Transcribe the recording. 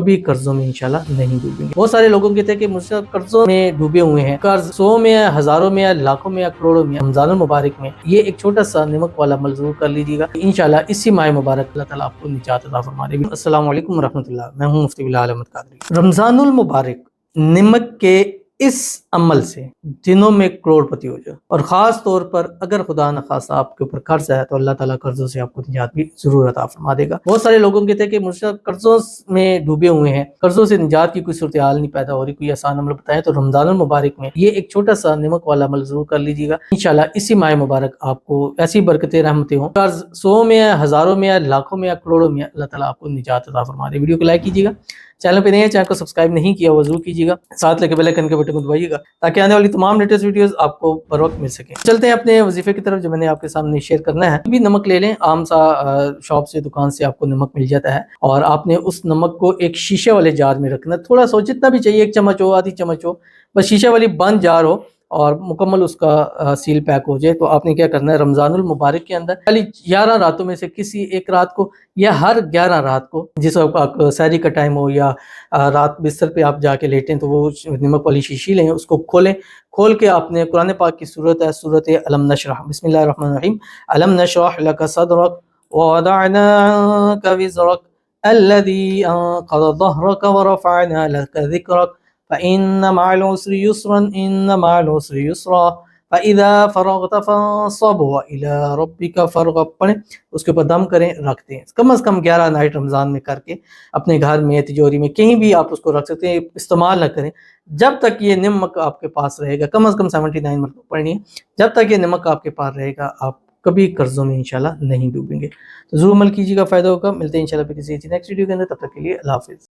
کبھی قرضوں میں انشاءاللہ نہیں ڈوبیں گے۔ بہت سارے لوگوں کے تھے کہ مجھ سے قرضوں میں ڈوبے ہوئے ہیں، قرض 100 میں یا ہزاروں میں یا لاکھوں میں یا کروڑوں میں۔ رمضان المبارک میں یہ ایک چھوٹا سا نمک والا عمل ضرور کر لیجیے گا، انشاءاللہ اسی ماہ مبارک اللہ تعالیٰ آپ کو نجات عطا فرما دے گا۔ السلام علیکم ورحمۃ اللہ، میں ہوں مفتی بلال احمد قادری۔ رمضان المبارک نمک کے اس عمل سے دنوں میں کروڑ پتی ہو جائے، اور خاص طور پر اگر خدا نخواستہ آپ کے اوپر قرض ہے تو اللہ تعالیٰ قرضوں سے آپ کو نجات بھی ضرور عطا فرما دے گا۔ بہت سارے لوگوں کے تھے کہ مجھ سے قرضوں میں ڈوبے ہوئے ہیں، قرضوں سے نجات کی کوئی صورتحال نہیں پیدا ہو رہی، کوئی آسان عمل بتائیں تو رمضان المبارک میں یہ ایک چھوٹا سا نمک والا عمل ضرور کر لیجیے گا، انشاءاللہ اسی ماہ مبارک آپ کو ایسی برکتیں رحمتیں ہوں، قرض 100 میں یا ہزاروں میں یا لاکھوں میں یا کروڑوں میں اللہ تعالیٰ آپ کو نجات عطا فرما دے۔ ویڈیو کو لائک کیجیے گا، چینل پہ نئے ہیں چینل کو سبسکرائب نہیں کیا وہ ضرور کیجیے گا، ساتھ لگے بیل آئیکن کے بٹن کو دبائیے گا تاکہ آنے والی تمام لیٹسٹ ویڈیوز آپ کو بر وقت مل سکیں۔ چلتے ہیں اپنے وظیفے کی طرف جو میں نے آپ کے سامنے شیئر کرنا ہے۔ بھی نمک لے لیں، عام سا شاپ سے دکان سے آپ کو نمک مل جاتا ہے، اور آپ نے اس نمک کو ایک شیشے والے جار میں رکھنا، تھوڑا سا جتنا بھی چاہیے، 1 چمچ ہو، آدھی چمچ ہو، بس شیشے والی بند جار ہو اور مکمل اس کا سیل پیک ہو جائے۔ تو آپ نے کیا کرنا ہے، رمضان المبارک کے اندر پہلی 11 راتوں میں سے کسی ایک رات کو یا ہر 11 رات کو، جس وقت سحری کا ٹائم ہو یا رات بستر پہ آپ جا کے لیٹیں، تو وہ نمک والی شیشی لیں، اس کو کھولیں، کھول کے آپ نے قرآن پاک کی سورت ہے، سورت علم نشرح، بسم اللہ الرحمن الرحیم، علم نشرح لک صدرک ووضعنا عنک وزرک الذی انقض ظہرک ورفعنا لک ذکرک فإن مع العسر يسرا إن مع العسر يسرا فإذا فرغت فانصب وإلى ربك فارغب۔ پڑھیں، اس کے اوپر دم کریں، رکھ دیں، کم از کم 11 نائٹ رمضان میں کر کے اپنے گھر میں، تجوری میں، کہیں بھی آپ اس کو رکھ سکتے ہیں، استعمال نہ کریں جب تک یہ نمک آپ کے پاس رہے گا۔ کم از کم 79 مرتبہ پڑھنی ہے، جب تک یہ نمک آپ کے پاس رہے گا آپ کبھی قرضوں میں انشاءاللہ نہیں ڈوبیں گے۔ تو ضرور عمل کیجیے گا، فائدہ ہوگا۔ ملتے ہیں انشاءاللہ پھر کسی نیکسٹ ویڈیو کے اندر، تب تک کے لیے اللہ حافظ۔